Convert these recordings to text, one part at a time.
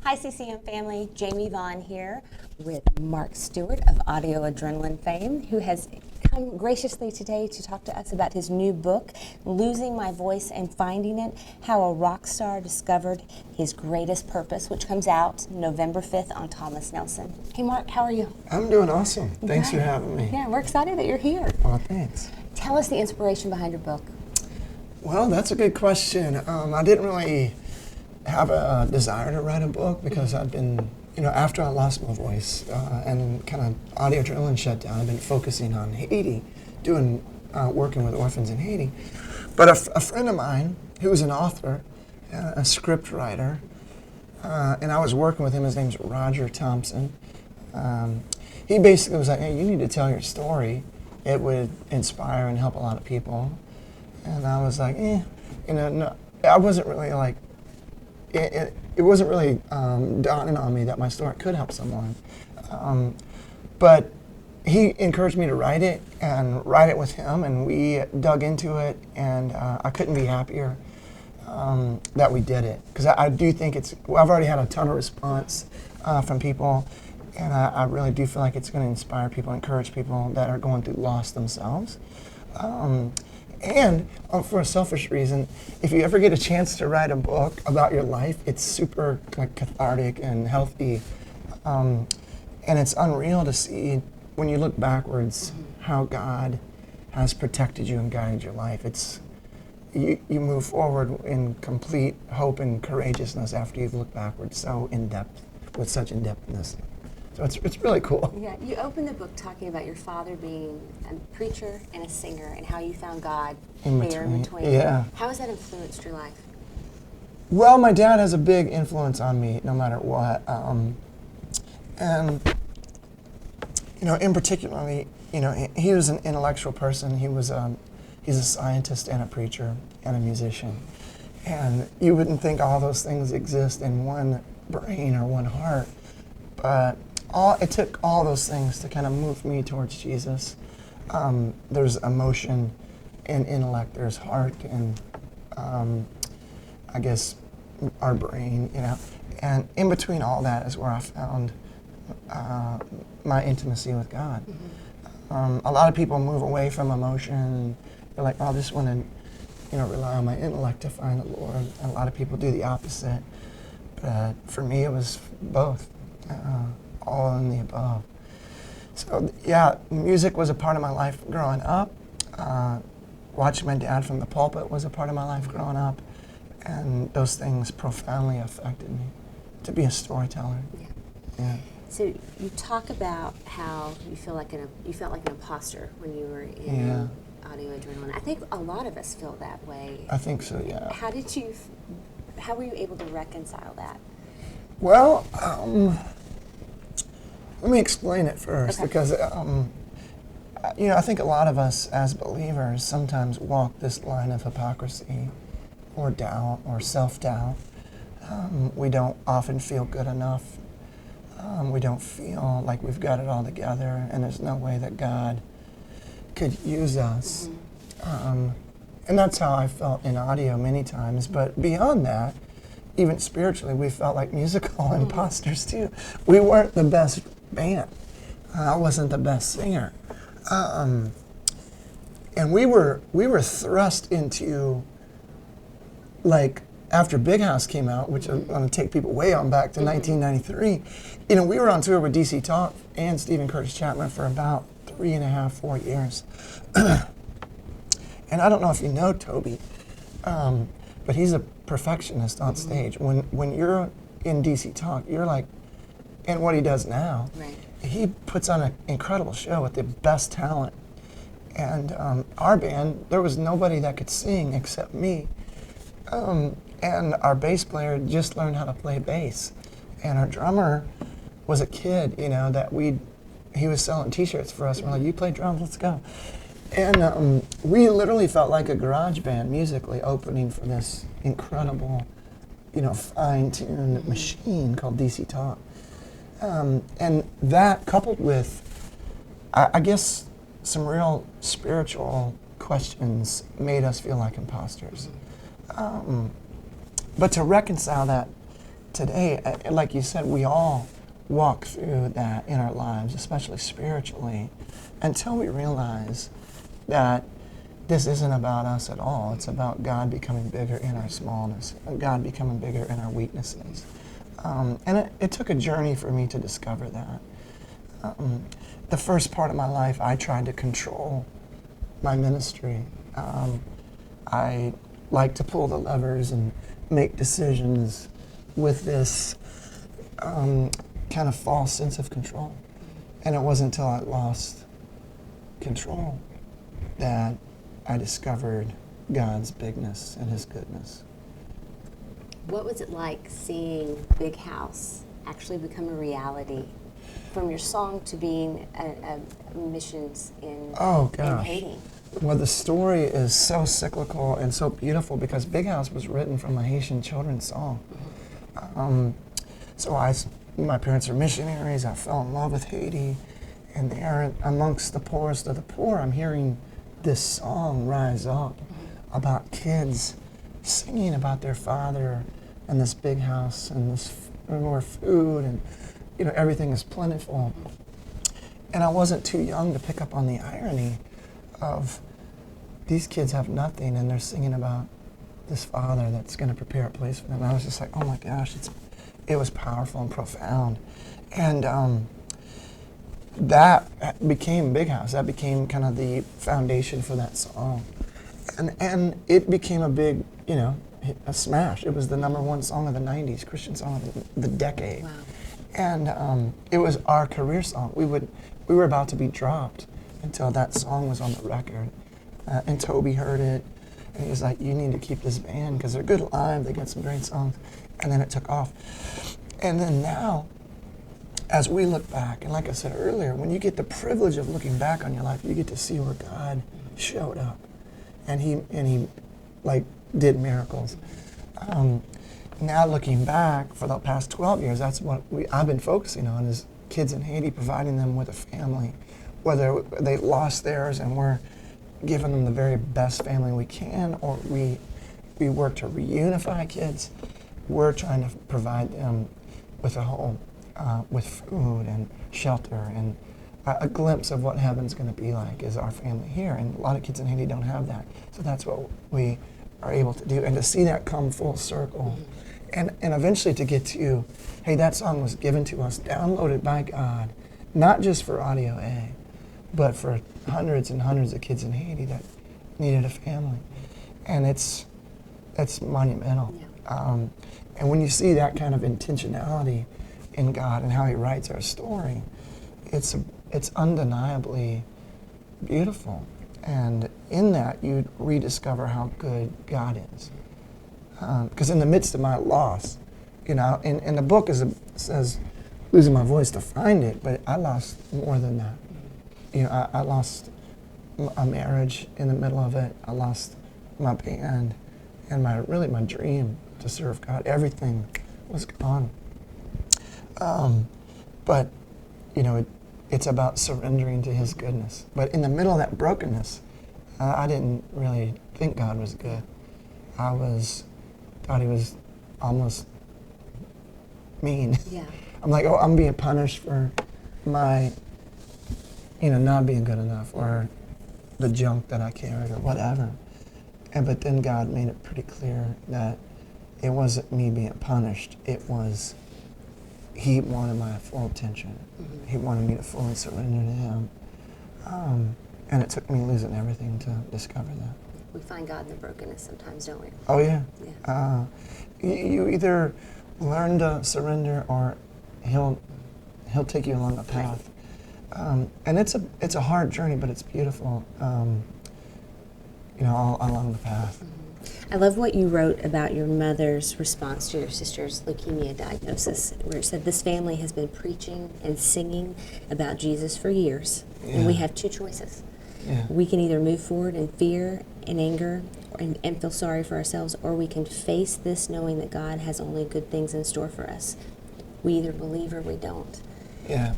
Hi CCM family, Jamie Vaughn here with Mark Stuart of Audio Adrenaline fame, who has come graciously today to talk to us about his new book, Losing My Voice and Finding It, How a Rock Star Discovered His Greatest Purpose, which comes out November 5th on Thomas Nelson. Hey Mark, how are you? I'm doing awesome. Thanks for having me. Yeah, we're excited that you're here. Well, thanks. Tell us the inspiration behind your book. Well, that's a good question. I didn't really have a desire to write a book because I've been, after I lost my voice and kind of Audio Adrenaline shut down, I've been focusing on Haiti, working with orphans in Haiti. But a friend of mine who was an author, a script writer, and I was working with him, his name's Roger Thompson. He basically was like, hey, you need to tell your story. It would inspire and help a lot of people. And I was like, no, I wasn't really like, it wasn't really dawning on me that my story could help someone. But he encouraged me to write it and write it with him, and we dug into it, and I couldn't be happier that we did it. Because I do think I've already had a ton of response from people, and I really do feel like it's going to inspire people, encourage people that are going through loss themselves. And for a selfish reason, if you ever get a chance to write a book about your life, it's super cathartic and healthy. And it's unreal to see when you look backwards how God has protected you and guided your life. You move forward in complete hope and courageousness after you've looked backwards so in depth, with such in-depthness. So it's really cool. Yeah, you opened the book talking about your father being a preacher and a singer and how you found God in between. Yeah. How has that influenced your life? Well, my dad has a big influence on me no matter what. And, in particular, he was an intellectual person. He's a scientist and a preacher and a musician. And you wouldn't think all those things exist in one brain or one heart, but it took all those things to kind of move me towards Jesus. There's emotion and intellect, there's heart and I guess our brain, and in between all that is where I found my intimacy with God. A lot of people move away from emotion. They're like, oh, I just want to rely on my intellect to find the Lord. And a lot of people do the opposite. But for me, it was both. All in the above. So yeah, music was a part of my life growing up. Watching my dad from the pulpit was a part of my life growing up, and those things profoundly affected me to be a storyteller. Yeah. So you talk about how you felt like an imposter when you were in Audio Adrenaline. I think a lot of us feel that way. I think so. Yeah. How were you able to reconcile that? Well, let me explain it first, because I think a lot of us as believers sometimes walk this line of hypocrisy or doubt or self-doubt. We don't often feel good enough. We don't feel like we've got it all together, and there's no way that God could use us. And that's how I felt in audio many times. But beyond that, even spiritually, we felt like musical imposters too. We weren't the best band. I wasn't the best singer. And we were thrust into, like, after Big House came out, which I'm going to take people way on back to 1993, we were on tour with DC Talk and Stephen Curtis Chapman for about 3.5, 4 years. And I don't know if you know Toby, but he's a perfectionist on stage. When you're in DC Talk, you're like, and what he does now, he puts on an incredible show with the best talent. And our band, there was nobody that could sing except me. And our bass player just learned how to play bass. And our drummer was a kid, he was selling t-shirts for us. We're like, you play drums, let's go. And we literally felt like a garage band musically opening for this incredible, fine-tuned machine called DC Talk. And that coupled with, I guess, some real spiritual questions made us feel like imposters. But to reconcile that, today, like you said, we all walk through that in our lives, especially spiritually, until we realize that this isn't about us at all. It's about God becoming bigger in our smallness, God becoming bigger in our weaknesses. And it took a journey for me to discover that. The first part of my life, I tried to control my ministry. I like to pull the levers and make decisions with this kind of false sense of control. And it wasn't until I lost control that I discovered God's bigness and His goodness. What was it like seeing Big House actually become a reality? From your song to being a missions in Haiti. Well, the story is so cyclical and so beautiful because Big House was written from a Haitian children's song. My parents are missionaries. I fell in love with Haiti, and there, amongst the poorest of the poor, I'm hearing this song rise up about kids singing about their father and this big house and this more food and everything is plentiful. And I wasn't too young to pick up on the irony of these kids have nothing and they're singing about this father that's going to prepare a place for them. I was just like, oh my gosh, it was powerful and profound. And that became Big House. That became kind of the foundation for that song. And it became a big, a smash. It was the #1 song of the 90s, Christian song of the decade. Wow. And it was our career song. We were about to be dropped until that song was on the record. And Toby heard it, and he was like, you need to keep this band because they're good live, they got some great songs. And then it took off. And then now, as we look back, and like I said earlier, when you get the privilege of looking back on your life, you get to see where God showed up. And he like did miracles. Now looking back, for the past 12 years, that's what I've been focusing on is kids in Haiti, providing them with a family, whether they lost theirs and we're giving them the very best family we can, or we work to reunify kids. We're trying to provide them with a home, with food and shelter, and a glimpse of what heaven's going to be like is our family here. And a lot of kids in Haiti don't have that. So that's what we are able to do. And to see that come full circle, and eventually to get to, hey, that song was given to us, downloaded by God, not just for Audio A, but for hundreds and hundreds of kids in Haiti that needed a family. And it's monumental. Yeah. And when you see that kind of intentionality in God and how He writes our story, it's undeniably beautiful. And in that, you rediscover how good God is. Because in the midst of my loss, in the book says, losing my voice to find it, but I lost more than that. I lost a marriage in the middle of it. I lost my band and my dream to serve God. Everything was gone. But it's about surrendering to His goodness. But in the middle of that brokenness, I didn't really think God was good. I thought He was almost mean. Yeah. I'm like, I'm being punished for my, not being good enough, or the junk that I carried, or whatever. But then God made it pretty clear that it wasn't me being punished. It was He wanted my full attention. Mm-hmm. He wanted me to fully surrender to Him. And it took me losing everything to discover that. We find God in the brokenness sometimes, don't we? Oh, yeah. You either learn to surrender, or He'll take you along a path. And it's a hard journey, but it's beautiful, all along the path. I love what you wrote about your mother's response to your sister's leukemia diagnosis, where it said, this family has been preaching and singing about Jesus for years, and we have two choices. Yeah. We can either move forward in fear and anger and feel sorry for ourselves, or we can face this knowing that God has only good things in store for us. We either believe or we don't. Yeah.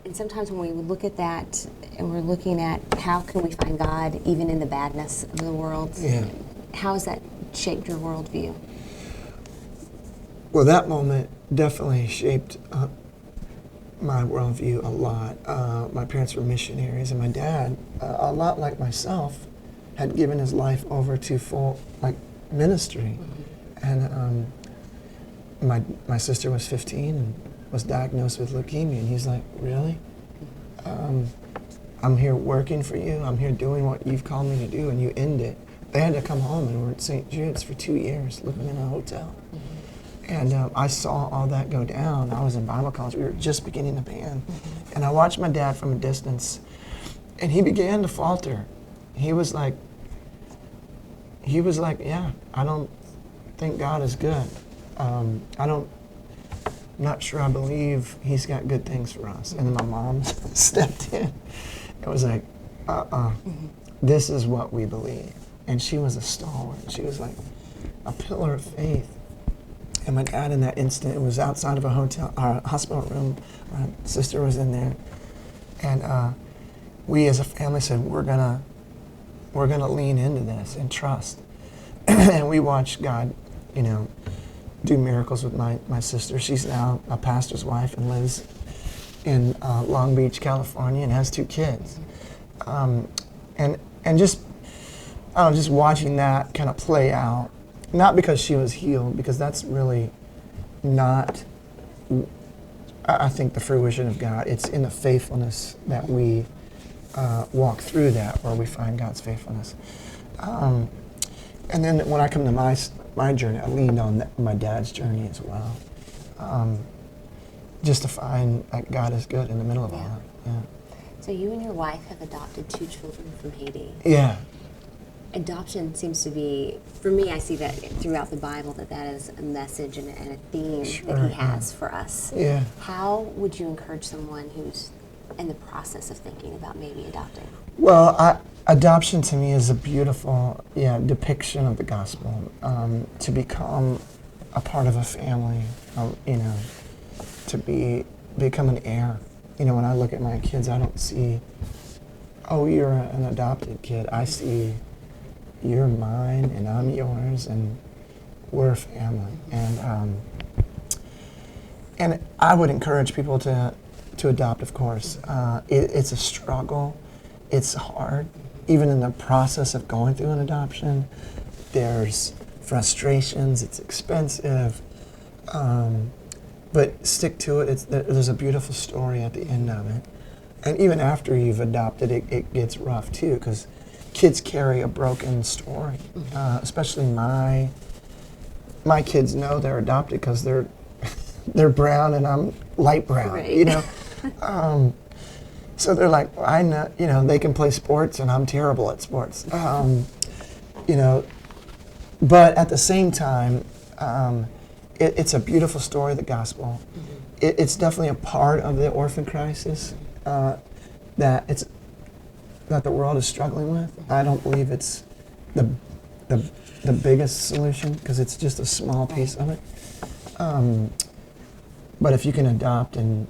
And sometimes when we look at that and we're looking at how can we find God even in the badness of the world, how has that shaped your worldview? Well, that moment definitely shaped my worldview a lot. My parents were missionaries, and my dad, a lot like myself, had given his life over to full ministry. And my sister was 15 and was diagnosed with leukemia, and he's like, really? I'm here working for you. I'm here doing what you've called me to do, and you end it. They had to come home and were at St. Jude's for 2 years, living in a hotel. And I saw all that go down. I was in Bible college. We were just beginning the band. And I watched my dad from a distance, and he began to falter. He was like, yeah, I don't think God is good. I'm not sure I believe he's got good things for us. And then my mom stepped in. It was like, this is what we believe. And she was a stalwart. She was like a pillar of faith. And my dad, in that instant, it was outside of a hospital room. My sister was in there. And we as a family said, we're gonna lean into this and trust. And we watched God, do miracles with my sister. She's now a pastor's wife and lives in Long Beach, California, and has 2 kids. And just watching that kind of play out, not because she was healed, because that's really not, I think, the fruition of God. It's in the faithfulness that we walk through that where we find God's faithfulness. And then when I come to my journey, I leaned on my dad's journey as well, just to find that God is good in the middle of all that. Yeah. So you and your wife have adopted 2 children from Haiti. Yeah. Adoption seems to be, for me, I see that throughout the Bible, that is a message and a theme that he has for us. Yeah. How would you encourage someone who's in the process of thinking about maybe adopting? Well, adoption to me is a beautiful depiction of the gospel. To become a part of a family, to become an heir. When I look at my kids, I don't see, oh, you're an adopted kid. I see, you're mine and I'm yours, and we're a family. And I would encourage people to adopt, of course. It's a struggle. It's hard. Even in the process of going through an adoption, there's frustrations. It's expensive. But stick to it. There's a beautiful story at the end of it. And even after you've adopted, it gets rough too, because kids carry a broken story. Especially my kids know they're adopted because they're brown and I'm light brown. Right. So they're like, I know, they can play sports and I'm terrible at sports. But at the same time, it's a beautiful story of the gospel. It's definitely a part of the orphan crisis that the world is struggling with. I don't believe it's the biggest solution, because it's just a small piece of it. But if you can adopt and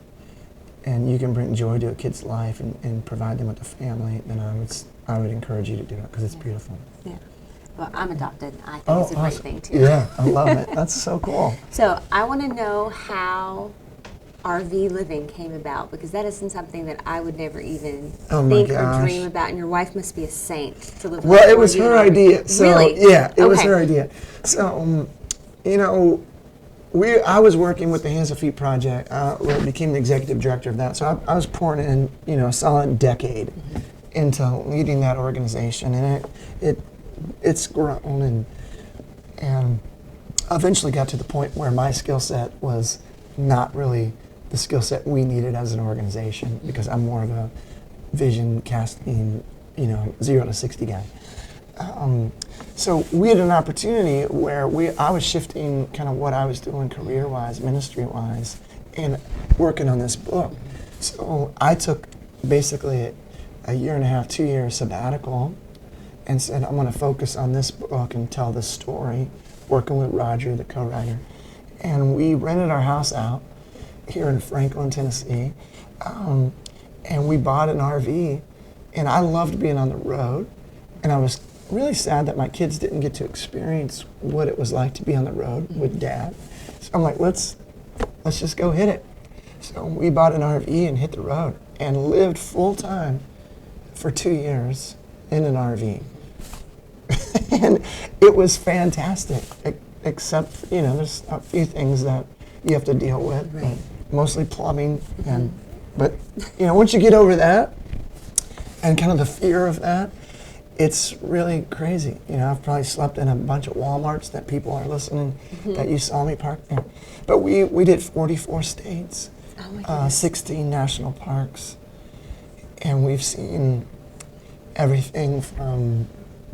you can bring joy to a kid's life and provide them with a family, then I would encourage you to do it, because it's beautiful. Yeah. Well, I'm adopted. I think it's a great thing too. Yeah, I love it. That's so cool. So I want to know how RV living came about, because that isn't something that I would never even think or dream about. And your wife must be a saint to live. Well, it was her idea. So, really? Yeah, it was her idea. So, I was working with the Hands and Feet Project. Became the executive director of that. So I was pouring in, a solid decade into leading that organization, and it's grown and eventually got to the point where my skill set was not really the skill set we needed as an organization, because I'm more of a vision casting, 0 to 60 guy. So we had an opportunity where I was shifting kind of what I was doing career-wise, ministry-wise, and working on this book. So I took basically a 1.5 to 2 year sabbatical and said, I'm going to focus on this book and tell this story, working with Roger, the co-writer. And we rented our house out here in Franklin, Tennessee, and we bought an RV, and I loved being on the road, and I was really sad that my kids didn't get to experience what it was like to be on the road with Dad. So I'm like, let's just go hit it. So we bought an RV and hit the road and lived full time for 2 years in an RV. And it was fantastic, except, there's a few things that you have to deal with, Right. mostly plumbing. But once you get over that and kind of the fear of that, it's really crazy. I've probably slept in a bunch of Walmarts that people are listening that you saw me park there. But we did 44 states, Oh my goodness. 16 national parks, and we've seen everything from,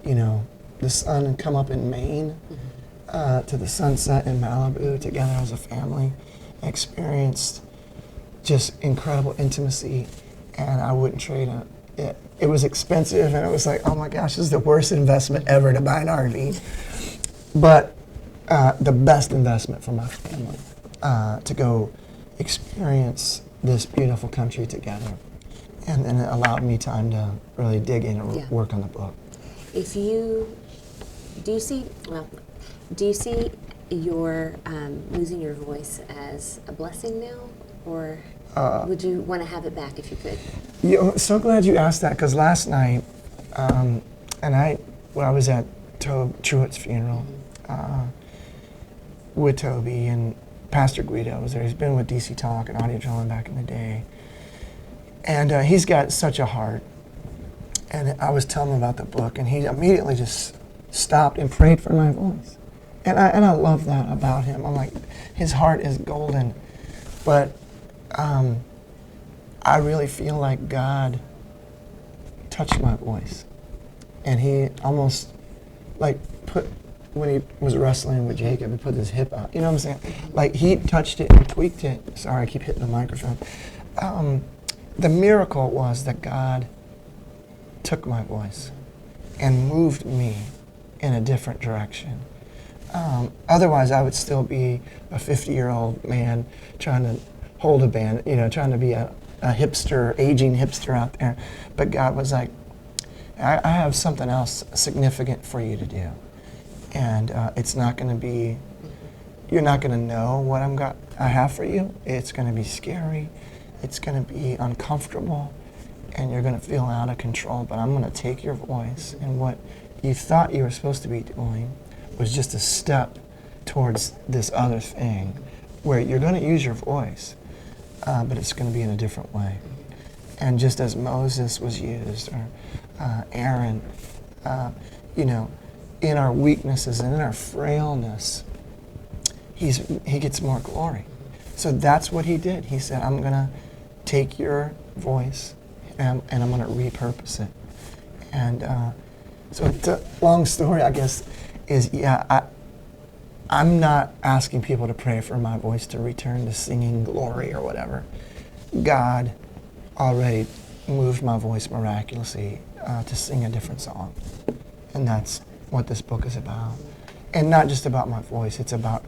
the sun come up in Maine to the sunset in Malibu together as a family. Experienced just incredible intimacy, and I wouldn't trade it. It was expensive, and it was like, oh my gosh, this is the worst investment ever to buy an RV. But the best investment for my family, to go experience this beautiful country together. And then it allowed me time to really dig in and work on the book. Do you see your losing your voice as a blessing now, or would you want to have it back if you could? So glad you asked that, because last night, when I was at Truett's funeral with Toby, and Pastor Guido was there. He's been with DC Talk and Audio Adrenaline back in the day. And he's got such a heart. And I was telling him about the book, and he immediately just stopped and prayed for my voice. And I love that about him. I'm like, his heart is golden. But I really feel like God touched my voice. And he almost when he was wrestling with Jacob, he put his hip out. You know what I'm saying? Like, he touched it and tweaked it. Sorry, I keep hitting the microphone. The miracle was that God took my voice and moved me in a different direction. Otherwise, I would still be a 50-year-old man trying to hold a band, trying to be a hipster, aging hipster out there. But God was like, I have something else significant for you to do. And it's not going to be, you're not going to know what I have for you. It's going to be scary. It's going to be uncomfortable. And you're going to feel out of control. But I'm going to take your voice, and what you thought you were supposed to be doing was just a step towards this other thing where you're going to use your voice, but it's going to be in a different way. And just as Moses was used, or Aaron, in our weaknesses and in our frailness, he gets more glory. So that's what he did. He said, I'm going to take your voice and I'm going to repurpose it. And so the long story, I guess, is, I'm not asking people to pray for my voice to return to singing glory or whatever. God already moved my voice miraculously to sing a different song. And that's what this book is about. And not just about my voice, it's about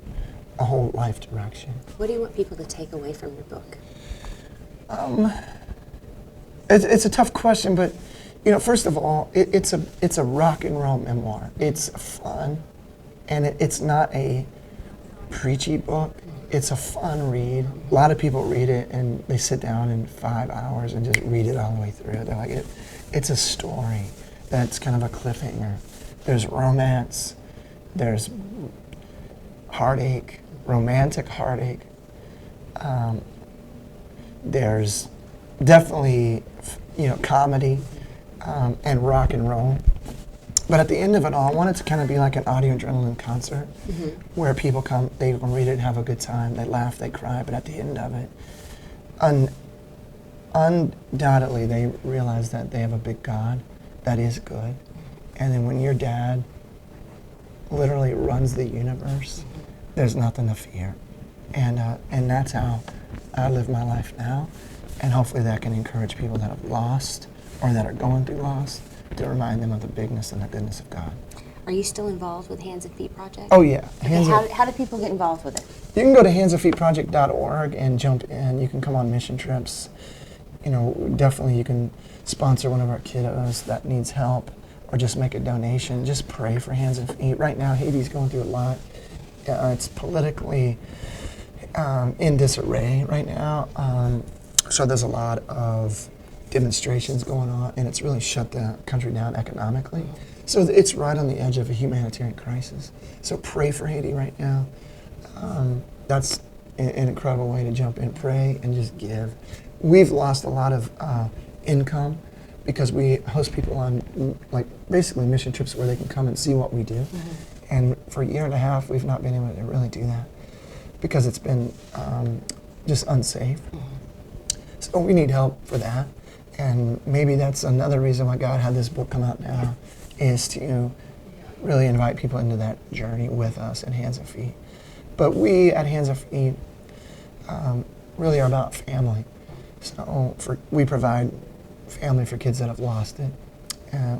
a whole life direction. What do you want people to take away from your book? It's a tough question, but first of all, it's a rock and roll memoir. It's fun, and it's not a preachy book. It's a fun read. A lot of people read it and they sit down in 5 hours and just read it all the way through. They're like, it's a story that's kind of a cliffhanger. There's romance, there's heartache, romantic heartache. There's definitely, comedy and rock and roll. But at the end of it all, I want it to kind of be like an Audio Adrenaline concert, where people come, they can read it, have a good time, they laugh, they cry, but at the end of it, undoubtedly they realize that they have a big God that is good. And then when your dad literally runs the universe, there's nothing to fear. And that's how I live my life now. And hopefully that can encourage people that have lost or that are going through loss, to remind them of the bigness and the goodness of God. Are you still involved with Hands and Feet Project? Oh yeah. Okay, how do people get involved with it? You can go to handsandfeetproject.org and jump in. You can come on mission trips. Definitely you can sponsor one of our kiddos that needs help, or just make a donation. Just pray for Hands and Feet. Right now, Haiti's going through a lot. It's politically in disarray right now. So there's a lot of demonstrations going on, and it's really shut the country down economically. So it's right on the edge of a humanitarian crisis. So pray for Haiti right now. That's an incredible way to jump in, pray, and just give. We've lost a lot of income because we host people on like basically mission trips where they can come and see what we do. And for a year and a half, we've not been able to really do that because it's been just unsafe. So we need help for that. And maybe that's another reason why God had this book come out now, is to really invite people into that journey with us at Hands and Feet. But we at Hands and Feet really are about family. So we provide family for kids that have lost it.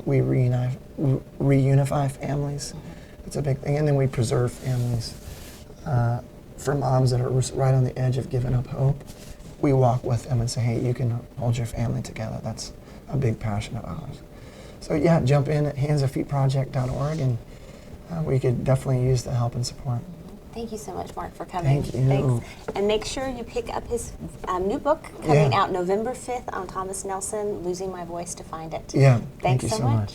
We reunify families. It's a big thing. And then we preserve families. For moms that are right on the edge of giving up hope, we walk with them and say, hey, you can hold your family together. That's a big passion of ours. So yeah, jump in at handsandfeetproject.org, and we could definitely use the help and support. Thank you so much, Mark, for coming. Thank you. Thanks. And make sure you pick up his new book coming out November 5th on Thomas Nelson, Losing My Voice to Find It. Yeah, Thanks thank you so much. much.